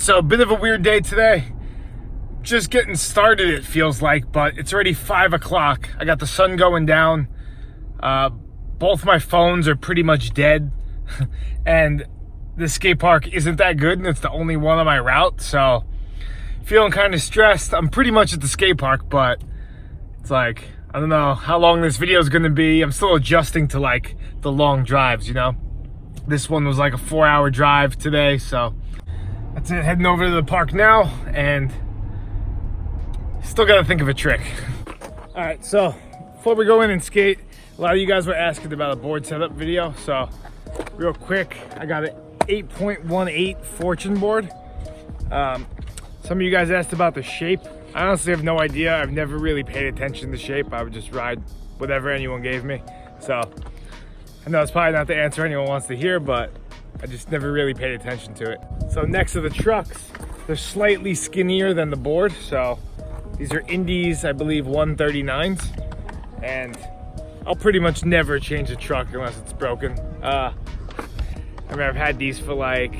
so a bit of a weird day today. Just getting started, it feels like, but it's already 5 o'clock. I got the sun going down. Both my phones are pretty much dead. And the skate park isn't that good, and it's the only one on my route, so feeling kind of stressed. I'm pretty much at the skate park, but it's like, I don't know how long this video is going to be. I'm still adjusting to like the long drives, you know. This one was like a 4-hour drive today, so that's it. Heading over to the park now, and still got to think of a trick. All right, so before we go in and skate, a lot of you guys were asking about a board setup video, so real quick, I got an 8.18 Fortune board. Some of you guys asked about the shape. I honestly have no idea. I've never really paid attention to shape. I would just ride whatever anyone gave me. So I know it's probably not the answer anyone wants to hear, but I just never really paid attention to it. So next to the trucks, they're slightly skinnier than the board. So these are Indies, I believe 139s. And I'll pretty much never change the truck unless it's broken. I mean, I've had these for like,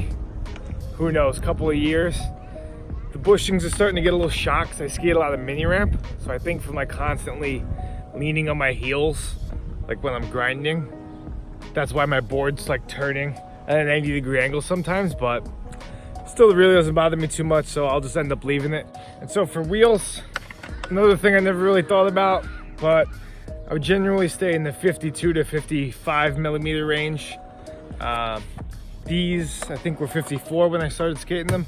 who knows, a couple of years. The bushings are starting to get a little shocked. I skate a lot of mini ramp, so I think from like constantly leaning on my heels, like when I'm grinding, that's why my board's like turning at an 90-degree angle sometimes, but still it really doesn't bother me too much, so I'll just end up leaving it. And so for wheels, another thing I never really thought about, but I would generally stay in the 52 to 55 millimeter range. These I think were 54 when I started skating them.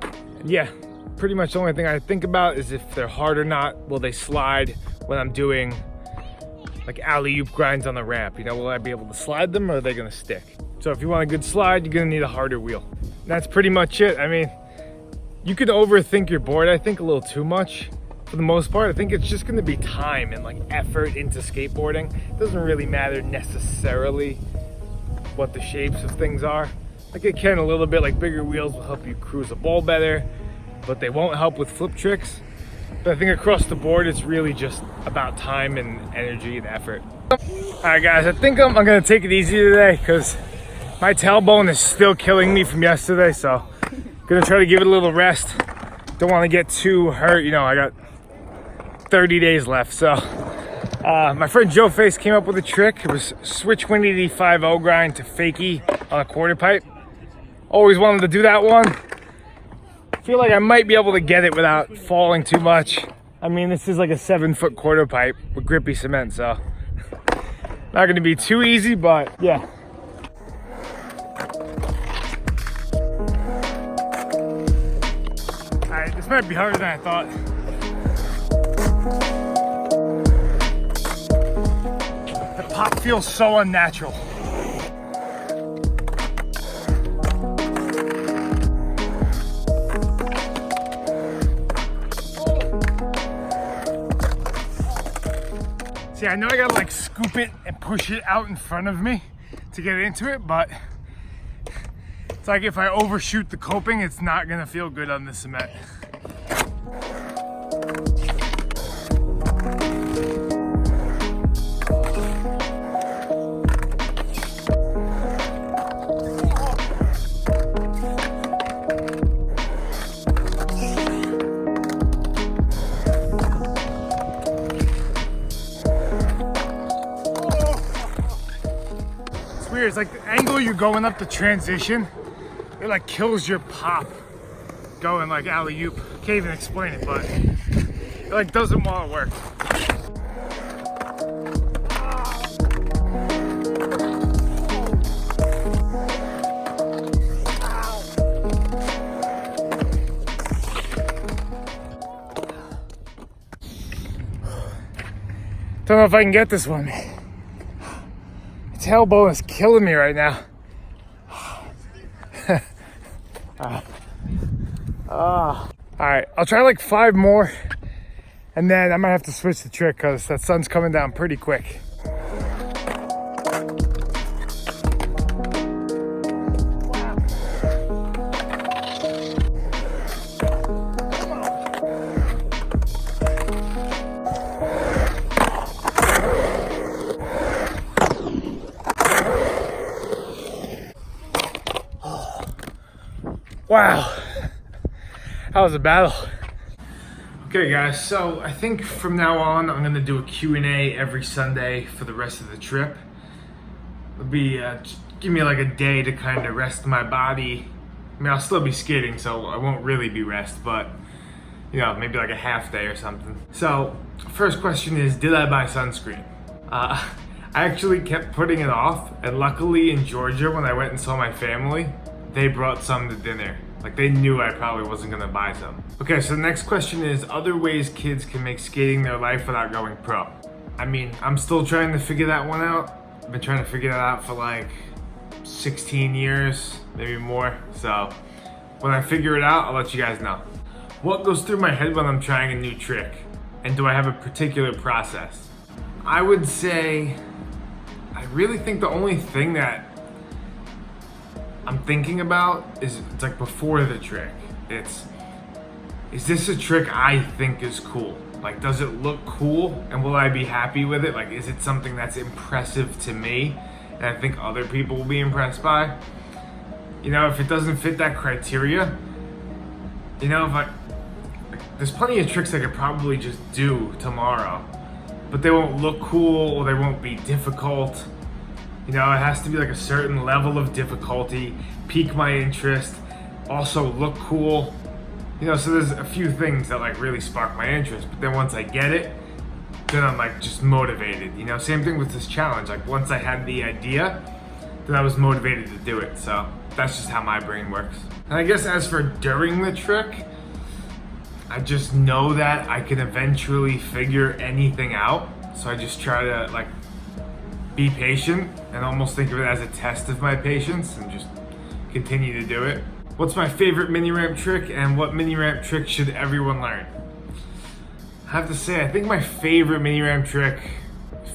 And yeah, pretty much the only thing I think about is if they're hard or not. Will they slide when I'm doing like alley-oop grinds on the ramp? You know, will I be able to slide them, or are they gonna stick? So if you want a good slide, you're gonna need a harder wheel. And that's pretty much it. I mean, you could overthink your board, I think, a little too much. For the most part, I think it's just gonna be time and like effort into skateboarding. It doesn't really matter necessarily what the shapes of things are. Like it can a little bit, like bigger wheels will help you cruise a ball better, but they won't help with flip tricks. But I think across the board, it's really just about time and energy and effort. All right, guys, I think I'm gonna take it easy today because my tailbone is still killing me from yesterday. So I'm gonna try to give it a little rest. Don't want to get too hurt. You know, I got 30 days left. So my friend Joe Face came up with a trick. It was switch 185 grind to fakie on a quarter pipe. Always wanted to do that one. Feel like I might be able to get it without falling too much. I mean, this is like a 7-foot quarter pipe with grippy cement, so not gonna be too easy, but yeah. All right, this might be harder than I thought. The pop feels so unnatural. See, I know I gotta like scoop it and push it out in front of me to get into it, but it's like if I overshoot the coping, it's not gonna feel good on the cement. It's like the angle you're going up the transition, it like kills your pop going like alley-oop. Can't even explain it, but it like doesn't want to work. Don't know if I can get this one. Tailbone is killing me right now. All right, I'll try like 5 more, and then I might have to switch the trick because that sun's coming down pretty quick. Wow. How was the battle? Okay guys, so I think from now on I'm gonna do a Q&A every Sunday for the rest of the trip. It'll be, give me like a day to kind of rest my body. I mean, I'll still be skating, so I won't really be rest, but you know, maybe like a half day or something. So, first question is, did I buy sunscreen? I actually kept putting it off, and luckily in Georgia, when I went and saw my family, they brought some to dinner. Like, they knew I probably wasn't gonna buy some. Okay, so the next question is, other ways kids can make skating their life without going pro. I mean, I'm still trying to figure that one out. I've been trying to figure that out for like 16 years, maybe more. So, when I figure it out, I'll let you guys know. What goes through my head when I'm trying a new trick? And do I have a particular process? I would say, I really think the only thing that I'm thinking about is, it's like before the trick. Is this a trick I think is cool? Like, does it look cool? And will I be happy with it? Like, is it something that's impressive to me and I think other people will be impressed by? You know, if it doesn't fit that criteria, you know, there's plenty of tricks I could probably just do tomorrow, but they won't look cool or they won't be difficult. You know, it has to be like a certain level of difficulty, pique my interest, also look cool. You know, so there's a few things that like really spark my interest, but then once I get it, then I'm like just motivated. You know, same thing with this challenge. Like once I had the idea, then I was motivated to do it. So that's just how my brain works. And I guess as for during the trick, I just know that I can eventually figure anything out. So I just try to like be patient and almost think of it as a test of my patience and just continue to do it. What's my favorite mini ramp trick and what mini ramp trick should everyone learn? I have to say, I think my favorite mini ramp trick,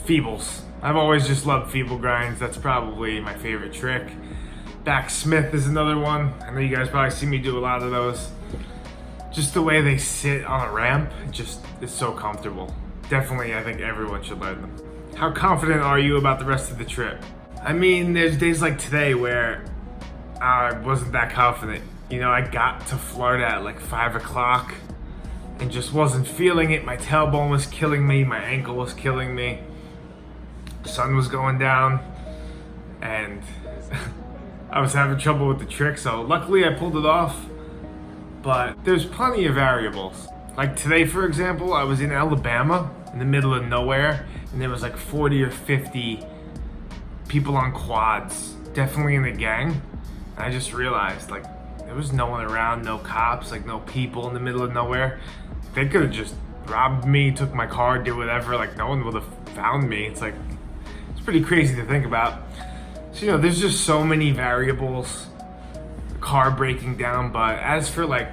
feebles. I've always just loved feeble grinds. That's probably my favorite trick. Back Smith is another one. I know you guys probably see me do a lot of those. Just the way they sit on a ramp, just is so comfortable. Definitely, I think everyone should learn them. How confident are you about the rest of the trip? I mean, there's days like today where I wasn't that confident. You know, I got to Florida at like 5 o'clock and just wasn't feeling it. My tailbone was killing me, my ankle was killing me. The sun was going down and I was having trouble with the trick, so luckily I pulled it off. But there's plenty of variables. Like today, for example, I was in Alabama in the middle of nowhere and there was like 40 or 50 people on quads, definitely in the gang. And I just realized like there was no one around, no cops, like no people in the middle of nowhere. They could have just robbed me, took my car, did whatever, like no one would have found me. It's like, it's pretty crazy to think about. So, you know, there's just so many variables, the car breaking down. But as for like,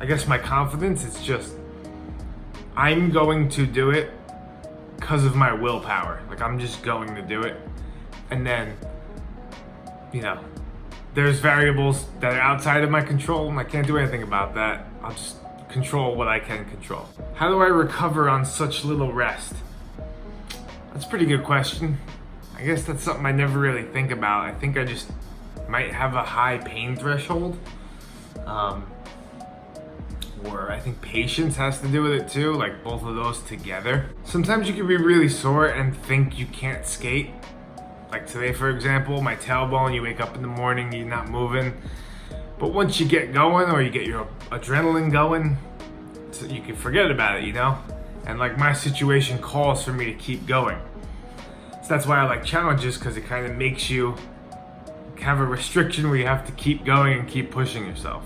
I guess my confidence, it's just, I'm going to do it because of my willpower. Like I'm just going to do it. And then, you know, there's variables that are outside of my control and I can't do anything about that. I'll just control what I can control. How do I recover on such little rest? That's a pretty good question. I guess that's something I never really think about. I think I just might have a high pain threshold. Or I think patience has to do with it too, like both of those together. Sometimes you can be really sore and think you can't skate. Like today, for example, my tailbone, you wake up in the morning, you're not moving. But once you get going or you get your adrenaline going, so you can forget about it, you know? And like my situation calls for me to keep going. So that's why I like challenges, because it kind of makes you have a restriction where you have to keep going and keep pushing yourself.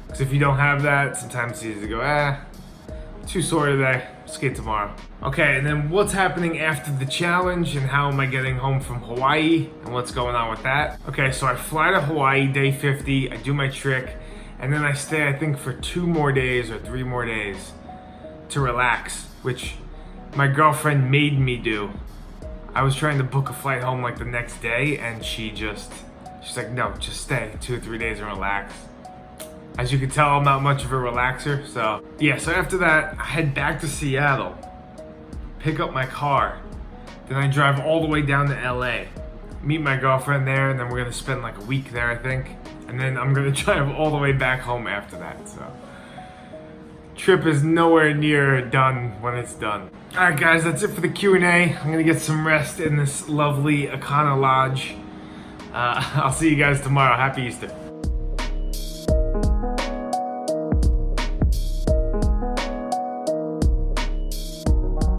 Because if you don't have that, sometimes it's easy to go, too sore today, skate tomorrow. Okay, and then what's happening after the challenge and how am I getting home from Hawaii and what's going on with that? Okay, so I fly to Hawaii day 50, I do my trick, and then I stay, I think, for 2 more days or 3 more days to relax, which my girlfriend made me do. I was trying to book a flight home like the next day and she's like, no, just stay 2 or 3 days and relax. As you can tell, I'm not much of a relaxer, so yeah, so after that, I head back to Seattle, pick up my car, then I drive all the way down to LA. meet my girlfriend there, and then we're gonna spend like a week there, I think. And then I'm gonna drive all the way back home after that, so. Trip is nowhere near done when it's done. All right, guys, that's it for the Q&A. I'm gonna get some rest in this lovely Econo Lodge. I'll see you guys tomorrow. Happy Easter.